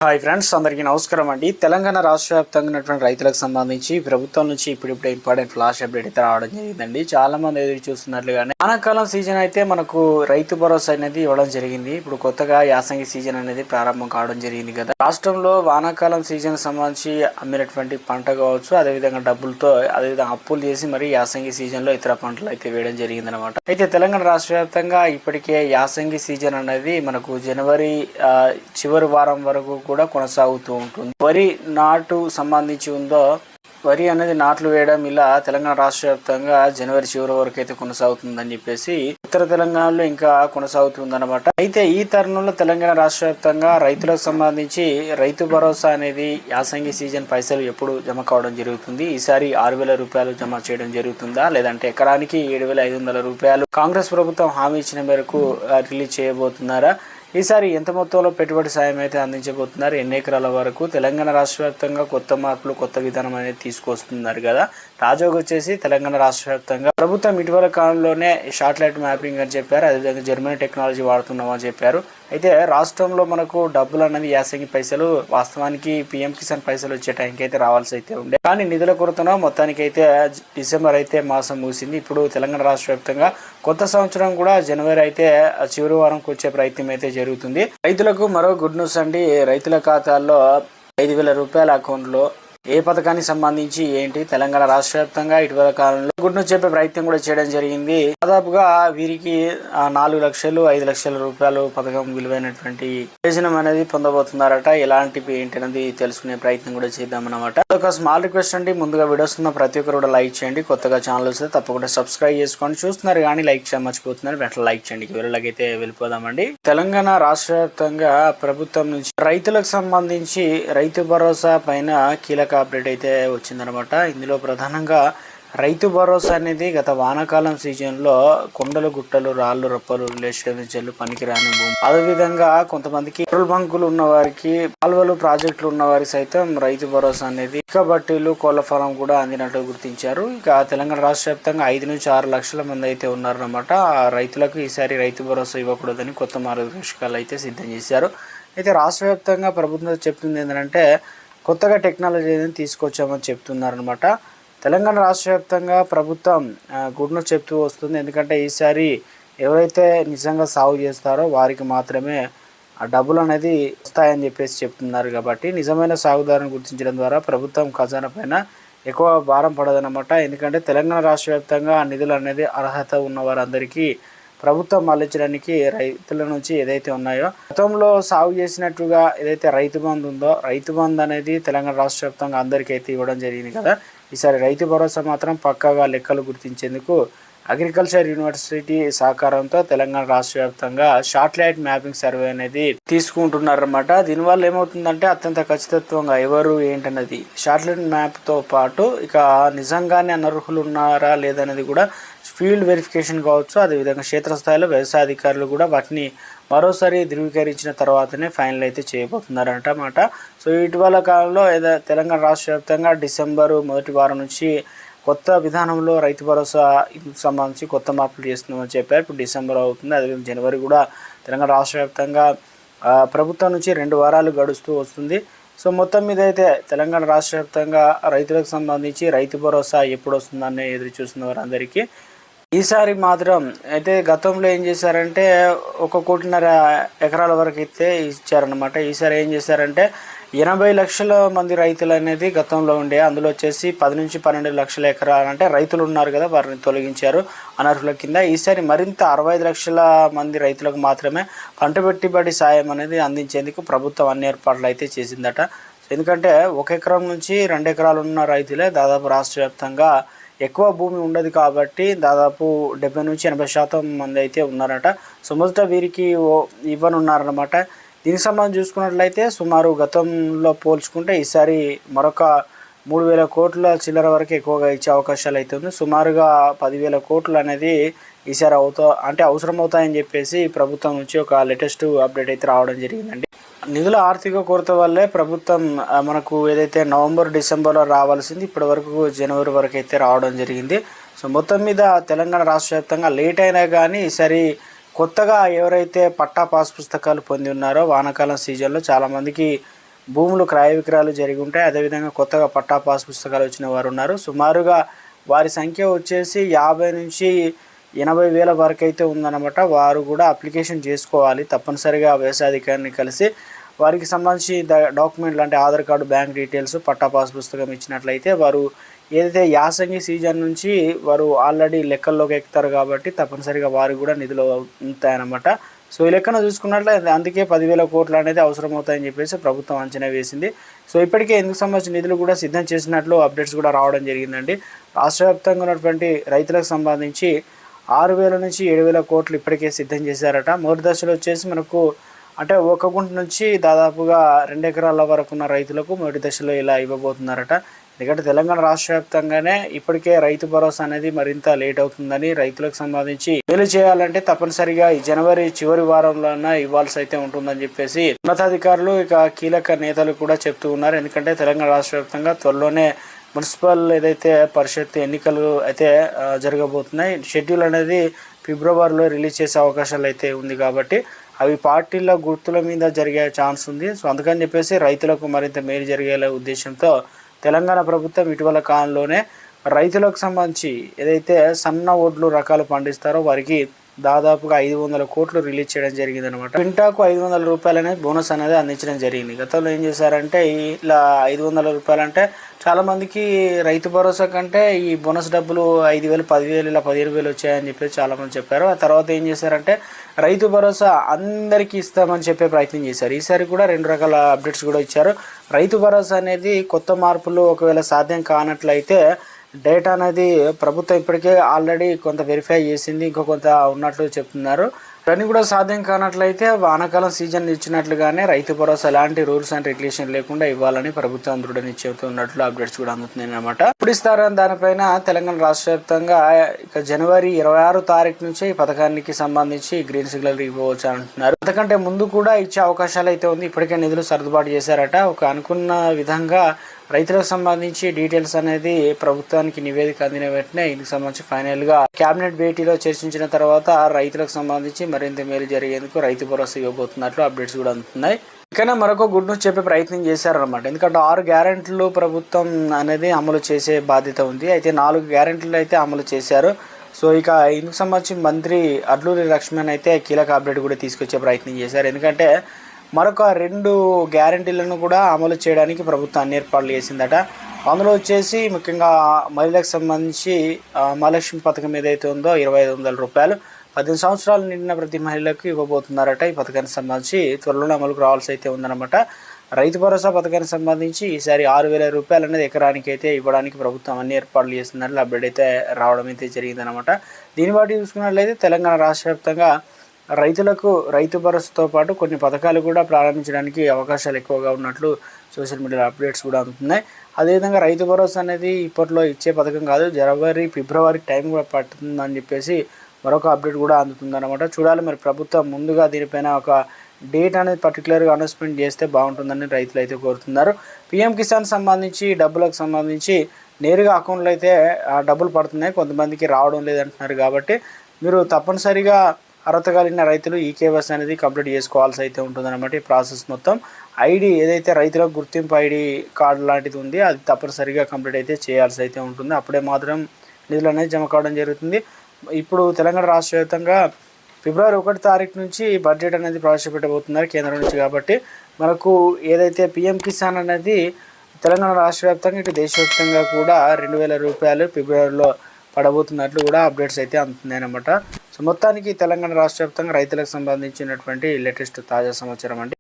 Hi friends, అందరికీ నమస్కారం అండి. తెలంగాణ రాష్ట్ర వ్యాప్తంగా ఉన్నటువంటి రైతులకు సంబంధించి ప్రభుత్వం నుంచి ఇప్పుడిప్పుడే ఇంపార్టెంట్ ఫ్లాష్ అప్డేట్ అయితే రావడం జరిగిందండి. చాలా మంది ఎదురు చూస్తున్నట్లుగానే వానాకాలం సీజన్ అయితే మనకు రైతు భరోసా అనేది ఇవ్వడం జరిగింది. ఇప్పుడు కొత్తగా యాసంగి సీజన్ అనేది ప్రారంభం కావడం జరిగింది కదా. రాష్ట్రంలో వానాకాలం సీజన్ సంబంధించి అమ్మినటువంటి పంట కావచ్చు, అదేవిధంగా డబ్బులతో అదేవిధంగా అప్పులు చేసి మరి యాసంగి సీజన్ లో ఇతర పంటలు అయితే వేయడం జరిగింది అనమాట. అయితే తెలంగాణ రాష్ట్ర వ్యాప్తంగా ఇప్పటికే యాసంగి సీజన్ అనేది మనకు జనవరి చివరి వారం వరకు కూడా కొనసాగుతూ ఉంటుంది. వరి నాటు సంబంధించి ఉందో వరి అనేది నాట్లు వేయడం ఇలా తెలంగాణ రాష్ట్ర వ్యాప్తంగా జనవరి చివరి వరకు అయితే కొనసాగుతుందని చెప్పేసి ఉత్తర తెలంగాణలో ఇంకా కొనసాగుతుందన్నమాట. అయితే ఈ తరుణంలో తెలంగాణ రాష్ట్ర వ్యాప్తంగా రైతులకు సంబంధించి రైతు భరోసా అనేది యాసంగి సీజన్ పైసలు ఎప్పుడు జమ కావడం జరుగుతుంది? ఈసారి 6,000 రూపాయలు జమ చేయడం జరుగుతుందా, లేదంటే ఎకరానికి 7,500 రూపాయలు కాంగ్రెస్ ప్రభుత్వం హామీ ఇచ్చిన మేరకు రిలీజ్ చేయబోతున్నారా? ఈసారి ఎంత మొత్తంలో పెట్టుబడి సాయం అయితే అందించబోతున్నారు? ఎన్ని ఎకరాల వరకు? తెలంగాణ రాష్ట్ర వ్యాప్తంగా కొత్త మార్పులు, కొత్త విధానం అనేది తీసుకొస్తున్నారు కదా. తాజాగా వచ్చేసి తెలంగాణ రాష్ట్ర వ్యాప్తంగా ప్రభుత్వం ఇటీవల కాలంలోనే శాటిలైట్ మ్యాపింగ్ అని చెప్పారు, అదేవిధంగా జర్మనీ టెక్నాలజీ వాడుతున్నామని చెప్పారు. అయితే రాష్ట్రంలో మనకు డబ్బులు అనేది యాసంగి పైసలు వాస్తవానికి పీఎం కిసాన్ పైసలు వచ్చే టైంకి అయితే రావాల్సి అయితే ఉండే, కానీ నిధుల కొరతనో మొత్తానికి అయితే డిసెంబర్ అయితే మాసం ముగిసింది. ఇప్పుడు తెలంగాణ రాష్ట్ర వ్యాప్తంగా కొత్త సంవత్సరం కూడా జనవరి అయితే చివరి వారంకి వచ్చే ప్రయత్నం అయితే జరుగుతుంది. రైతులకు మరో గుడ్ న్యూస్ అండి. రైతుల ఖాతాల్లో 5,000 రూపాయల అకౌంట్లో ఏ పథకానికి సంబంధించి ఏంటి తెలంగాణ రాష్ట్ర వ్యాప్తంగా ఇటీవల కాలంలో గుడ్ న్యూస్ చెప్పే ప్రయత్నం కూడా చేయడం జరిగింది. దాదాపుగా వీరికి 4 లక్షలు 5 లక్షల రూపాయలు పథకం విలువైనటువంటి ప్రయోజనం అనేది పొందబోతున్నారట. ఎలాంటివి ఏంటి అనేది తెలుసుకునే ప్రయత్నం కూడా చేద్దామన్నమాట. ఒక స్మాల్ రిక్వెస్ట్ అండి, ముందుగా వీడియోస్ ఉన్న ప్రతి ఒక్కరు కూడా లైక్ చేయండి. కొత్తగా ఛానల్ వస్తే తప్పకుండా సబ్స్క్రైబ్ చేసుకోండి. చూస్తున్నారు కానీ లైక్ చేయడం మర్చిపోతున్నారు, వెంటనే లైక్ చేయండి. వీళ్ళకైతే వెళ్ళిపోదామండి. తెలంగాణ రాష్ట్ర వ్యాప్తంగా ప్రభుత్వం నుంచి రైతులకు సంబంధించి రైతు భరోసా పైన కీలక అప్డేట్ అయితే వచ్చిందనమాట. ఇందులో ప్రధానంగా రైతు భరోసా అనేది గత వానాకాలం సీజన్లో కొండలు, గుట్టలు, రాళ్ళు, రప్పలు, లేచలు, పనికిరాని భూమి, అదేవిధంగా కొంతమందికి పెట్రోల్ బంకులు ఉన్న వారికి, కాలువలు, ప్రాజెక్టులు ఉన్న వారికి సైతం రైతు భరోసా అనేది ఇక బట్టీలు, కోళ్ల ఫారం కూడా అందినట్టు గుర్తించారు. ఇక తెలంగాణ రాష్ట్ర వ్యాప్తంగా 5 నుంచి 6 లక్షల మంది అయితే ఉన్నారన్నమాట. ఆ రైతులకు ఈసారి రైతు భరోసా ఇవ్వకూడదని కొత్త మార్గదర్శకాలు అయితే సిద్ధం చేశారు. అయితే రాష్ట్ర వ్యాప్తంగా ప్రభుత్వం చెప్తుంది ఏంటంటే కొత్తగా టెక్నాలజీ తీసుకొచ్చామని చెప్తున్నారనమాట. తెలంగాణ రాష్ట్ర వ్యాప్తంగా ప్రభుత్వం గుడ్ న్యూస్ చెప్తూ వస్తుంది. ఎందుకంటే ఈసారి ఎవరైతే నిజంగా సాగు చేస్తారో వారికి మాత్రమే ఆ డబ్బులు అనేది వస్తాయని చెప్పేసి చెప్తున్నారు. కాబట్టి నిజమైన సాగుదారుని గుర్తించడం ద్వారా ప్రభుత్వం ఖజానా పైన ఎక్కువ భారం పడదన్నమాట. ఎందుకంటే తెలంగాణ రాష్ట్ర వ్యాప్తంగా నిధులు అనేది అర్హత ఉన్న వారందరికీ ప్రభుత్వం మళ్ళించడానికి రైతుల నుంచి ఏదైతే ఉన్నాయో గతంలో సాగు చేసినట్టుగా ఏదైతే రైతు బంధు ఉందో రైతు బంధు అనేది తెలంగాణ రాష్ట్ర వ్యాప్తంగా అందరికీ అయితే ఇవ్వడం జరిగింది కదా. ఈసారి రైతు భరోసా మాత్రం పక్కాగా లెక్కలు గుర్తించేందుకు అగ్రికల్చర్ యూనివర్సిటీ సహకారంతో తెలంగాణ రాష్ట్ర వ్యాప్తంగా శాటిలైట్ మ్యాపింగ్ సర్వే అనేది తీసుకుంటున్నారన్నమాట. దీనివల్ల ఏమవుతుందంటే అత్యంత ఖచ్చితత్వంగా ఎవరు ఏంటన్నది శాటిలైట్ మ్యాప్తో పాటు ఇక నిజంగానే అనర్హులు ఉన్నారా లేదనేది కూడా ఫీల్డ్ వెరిఫికేషన్ కావచ్చు, అదేవిధంగా క్షేత్రస్థాయిలో వ్యవసాయ అధికారులు కూడా వాటిని మరోసారి ధృవీకరించిన తర్వాతనే ఫైనల్ అయితే చేయబోతున్నారన్నమాట. సో ఇటీవల కాలంలో తెలంగాణ రాష్ట్ర వ్యాప్తంగా డిసెంబరు మొదటి వారం నుంచి కొత్త విధానంలో రైతు భరోసా సంబంధించి కొత్త మార్పులు చేస్తున్నామని చెప్పారు. ఇప్పుడు డిసెంబర్ అవుతుంది, అదేవిధంగా జనవరి కూడా తెలంగాణ రాష్ట్ర వ్యాప్తంగా ప్రభుత్వం నుంచి 2 వారాలు గడుస్తూ వస్తుంది. సో మొత్తం మీద అయితే తెలంగాణ రాష్ట్ర వ్యాప్తంగా రైతులకు సంబంధించి రైతు భరోసా ఎప్పుడు వస్తుందని ఎదురు చూస్తున్న వారందరికీ ఈసారి మాత్రం అయితే గతంలో ఏం చేశారంటే 1,5 ఎకరాల వరకు అయితే ఇచ్చారనమాట. ఈసారి ఏం చేశారంటే 80 లక్షల మంది రైతులు అనేది గతంలో ఉండే, అందులో వచ్చేసి 10 నుంచి 12 లక్షల ఎకరాలు అంటే రైతులు ఉన్నారు కదా, వారిని తొలగించారు అనర్హుల కింద. ఈసారి మరింత 65 లక్షల మంది రైతులకు మాత్రమే పంట పెట్టుబడి సాయం అనేది అందించేందుకు ప్రభుత్వం అన్ని ఏర్పాట్లు అయితే చేసిందట. ఎందుకంటే 1 ఎకరం నుంచి 2 ఎకరాలు ఉన్న రైతులే దాదాపు రాష్ట్ర వ్యాప్తంగా ఎక్కువ భూమి ఉండదు కాబట్టి దాదాపు 70 నుంచి 80% మంది అయితే ఉన్నారట. సో మొదట వీరికి ఇవ్వనున్నారన్నమాట. దీనికి సంబంధించి చూసుకున్నట్లయితే సుమారు గతంలో పోల్చుకుంటే ఈసారి మరొక 3,000 కోట్ల చిల్లర వరకు ఎక్కువగా ఇచ్చే అవకాశాలు అయితే ఉంది. సుమారుగా 10,000 కోట్లు అనేది ఈసారి అవసరం అవుతాయని చెప్పేసి ప్రభుత్వం నుంచి ఒక లేటెస్ట్ అప్డేట్ అయితే రావడం జరిగిందండి. నిధుల ఆర్థిక కొరత వల్లే ప్రభుత్వం మనకు ఏదైతే నవంబర్, డిసెంబర్లో రావాల్సింది ఇప్పటి వరకు జనవరి వరకు అయితే రావడం జరిగింది. సో మొత్తం మీద తెలంగాణ రాష్ట్ర వ్యాప్తంగా లేట్ అయినా కానీ ఈసారి కొత్తగా ఎవరైతే పట్టా పాస్ పుస్తకాలు పొంది ఉన్నారో వానాకాలం సీజన్లో చాలామందికి భూములు క్రయ విక్రయాలు జరిగి ఉంటాయి. అదేవిధంగా కొత్తగా పట్టా పాస్ పుస్తకాలు వచ్చిన వారు ఉన్నారు. సుమారుగా వారి సంఖ్య వచ్చేసి 50 నుంచి 80 వేల వరకు అయితే ఉందన్నమాట. వారు కూడా అప్లికేషన్ చేసుకోవాలి. తప్పనిసరిగా వ్యవసాయ అధికారిని కలిసి వారికి సంబంధించి డాక్యుమెంట్లు అంటే ఆధార్ కార్డు, బ్యాంక్ డీటెయిల్స్, పట్టా పాస్ పుస్తకం ఇచ్చినట్లయితే వారు ఏదైతే యాసంగి సీజన్ నుంచి వారు ఆల్రెడీ లెక్కల్లోకి ఎక్కుతారు కాబట్టి తప్పనిసరిగా వారు కూడా నిధులు ఉంటాయన్నమాట. సో ఈ లెక్కన చూసుకున్నట్లయితే అందుకే 10,000 కోట్లు అనేది అవసరం అవుతాయని చెప్పేసి ప్రభుత్వం అంచనా వేసింది. సో ఇప్పటికే ఇందుకు సంబంధించిన నిధులు కూడా సిద్ధం చేసినట్లు అప్డేట్స్ కూడా రావడం జరిగిందండి. రాష్ట్ర వ్యాప్తంగా ఉన్నటువంటి రైతులకు సంబంధించి 6,000 నుంచి 7,000 కోట్లు ఇప్పటికే సిద్ధం చేశారట. మొదటి దశలో వచ్చేసి మనకు అంటే ఒక గుంట నుంచి దాదాపుగా 2 ఎకరాల వరకు ఉన్న రైతులకు మొదటి దశలో ఇలా ఇవ్వబోతున్నారట. ఎందుకంటే తెలంగాణ రాష్ట్ర వ్యాప్తంగానే ఇప్పటికే రైతు భరోసా అనేది మరింత లేట్ అవుతుందని, రైతులకు సంబంధించి మేలు చేయాలంటే తప్పనిసరిగా ఈ జనవరి చివరి వారంలోనే ఇవ్వాల్సి అయితే ఉంటుందని చెప్పేసి ఉన్నతాధికారులు ఇక కీలక నేతలు కూడా చెప్తూ ఉన్నారు. ఎందుకంటే తెలంగాణ రాష్ట్ర వ్యాప్తంగా త్వరలోనే మున్సిపల్ ఏదైతే పరిషత్ ఎన్నికలు అయితే జరగబోతున్నాయి. షెడ్యూల్ అనేది ఫిబ్రవరిలో రిలీజ్ చేసే అవకాశాలు అయితే ఉంది కాబట్టి అవి పార్టీల గుర్తుల మీద జరిగే ఛాన్స్ ఉంది. సో అందుకని చెప్పేసి రైతులకు మరింత మేలు జరిగేలా ఉద్దేశంతో తెలంగాణ ప్రభుత్వం ఇటీవల కాలంలోనే రైతులకు సంబంధించి ఏదైతే సన్న ఒడ్లు రకాలు పండిస్తారో వారికి దాదాపుగా 500 కోట్లు రిలీజ్ చేయడం జరిగింది అనమాట. క్వింటాకు 500 రూపాయలు అనేది బోనస్ అనేది అందించడం జరిగింది. గతంలో ఏం చేశారంటే ఇలా 500 రూపాయలు అంటే చాలా మందికి రైతు భరోసా కంటే ఈ బోనస్ డబ్బులు 5,000, 10,000 ఇలా 15,000 వచ్చాయని చెప్పి చాలామంది చెప్పారు. ఆ తర్వాత ఏం చేశారంటే రైతు భరోసా అందరికీ ఇస్తామని చెప్పే ప్రయత్నం చేశారు. ఈసారి కూడా 2 రకాల అప్డేట్స్ కూడా ఇచ్చారు. రైతు భరోసా అనేది కొత్త మార్పులు ఒకవేళ సాధ్యం కానట్లయితే డేటా అనేది ప్రభుత్వం ఇప్పటికే ఆల్రెడీ కొంత వెరిఫై చేసింది, ఇంకో కొంత ఉన్నట్లు చెప్తున్నారు. ఇవన్నీ కూడా సాధ్యం కానట్లయితే వానాకాలం సీజన్ ఇచ్చినట్లుగానే రైతు భరోసా ఎలాంటి రూల్స్ అండ్ రెగ్యులేషన్ లేకుండా ఇవ్వాలని ప్రభుత్వం దృఢ నిశ్చయితున్నట్లు అప్డేట్స్ కూడా అందుతున్నాయి అనమాట. ఇప్పుడు ఇస్తారని దానిపైన తెలంగాణ రాష్ట్ర వ్యాప్తంగా ఇక జనవరి 26 తారీఖు నుంచి ఈ పథకానికి సంబంధించి గ్రీన్ సిగ్నల్ ఇవ్వవచ్చు అంటున్నారు. అంతకంటే ముందు కూడా ఇచ్చే అవకాశాలు అయితే ఉంది. ఇప్పటికే నిధులు సర్దుబాటు చేశారట. ఒక అనుకున్న విధంగా రైతులకు సంబంధించి డీటెయిల్స్ అనేది ప్రభుత్వానికి నివేదిక అందిన వెంటనే ఇందుకు సంబంధించి ఫైనల్ గా కేబినెట్ భేటీలో చర్చించిన తర్వాత రైతులకు సంబంధించి మరింత మేలు జరిగేందుకు రైతు భరోసా ఇవ్వబోతున్నట్లు అప్డేట్స్ కూడా అందుతున్నాయి. ఇక్కడ మరొక గుడ్ న్యూస్ చెప్పే ప్రయత్నం చేశారనమాట. ఎందుకంటే 6 గ్యారెంటీలు ప్రభుత్వం అనేది అమలు చేసే బాధ్యత ఉంది. అయితే 4 గ్యారెంటీలు అయితే అమలు చేశారు. సో ఇక ఇందుకు సంబంధించి మంత్రి అడ్లూరి లక్ష్మణ్ అయితే కీలక అప్డేట్ కూడా తీసుకొచ్చే ప్రయత్నం చేశారు. ఎందుకంటే మరొక 2 గ్యారెంటీలను కూడా అమలు చేయడానికి ప్రభుత్వం అన్ని ఏర్పాట్లు చేసిందట. అందులో వచ్చేసి ముఖ్యంగా మహిళలకు సంబంధించి మహాలక్ష్మి పథకం ఏదైతే ఉందో 2,500 రూపాయలు 18 సంవత్సరాలు నిండిన ప్రతి మహిళలకు ఇవ్వబోతున్నారట. ఈ పథకానికి సంబంధించి త్వరలోనే అమలుకు రావాల్సి అయితే ఉందన్నమాట. రైతు భరోసా పథకానికి సంబంధించి ఈసారి 6,000 రూపాయలు అనేది ఎకరానికి అయితే ఇవ్వడానికి ప్రభుత్వం అన్ని ఏర్పాట్లు చేస్తున్నట్లు అప్డేట్ అయితే రావడం అయితే జరిగిందనమాట. దీన్ని బట్టి చూసుకున్నట్లయితే తెలంగాణ రాష్ట్ర వ్యాప్తంగా రైతులకు రైతు భరోసాతో పాటు కొన్ని పథకాలు కూడా ప్రారంభించడానికి అవకాశాలు ఎక్కువగా ఉన్నట్లు సోషల్ మీడియాలో అప్డేట్స్ కూడా అందుతున్నాయి. అదేవిధంగా రైతు భరోసా అనేది ఇప్పట్లో ఇచ్చే పథకం కాదు, జనవరి, ఫిబ్రవరి టైం కూడా పడుతుందని చెప్పేసి మరొక అప్డేట్ కూడా అందుతుందన్నమాట. చూడాలి మరి ప్రభుత్వం ముందుగా దీనిపైన ఒక డేట్ అనేది పర్టికులర్గా అనౌన్స్మెంట్ చేస్తే బాగుంటుందని రైతులు అయితే కోరుతున్నారు. PM కిసాన్ సంబంధించి డబ్బులకు సంబంధించి నేరుగా అకౌంట్లో అయితే డబ్బులు పడుతున్నాయి, కొంతమందికి రావడం లేదంటున్నారు. కాబట్టి మీరు తప్పనిసరిగా అర్హత కలిగిన రైతులు ఈ కేవైసీ అనేది కంప్లీట్ చేసుకోవాల్సి అయితే ఉంటుందన్నమాట. ఈ ప్రాసెస్ మొత్తం ఐడి ఏదైతే రైతులకు గుర్తింపు ఐడి కార్డు లాంటిది ఉంది అది తప్పనిసరిగా కంప్లీట్ అయితే చేయాల్సి అయితే ఉంటుంది. అప్పుడే మాత్రం నిధులు అనేది జమ కావడం జరుగుతుంది. ఇప్పుడు తెలంగాణ రాష్ట్ర వ్యాప్తంగా ఫిబ్రవరి 1 తారీఖు నుంచి బడ్జెట్ అనేది ప్రవేశపెట్టబోతున్నారు కేంద్రం నుంచి. కాబట్టి మనకు ఏదైతే PM కిసాన్ అనేది తెలంగాణ రాష్ట్ర వ్యాప్తంగా ఇటు దేశవ్యాప్తంగా కూడా 2,000 రూపాయలు ఫిబ్రవరిలో పడబోతున్నట్లు కూడా అప్డేట్స్ అయితే అందుతున్నాయి అన్నమాట. సో మొత్తానికి తెలంగాణ రాష్ట్ర వ్యాప్తంగా రైతులకు సంబంధించినటువంటి లేటెస్ట్ తాజా సమాచారం అండి.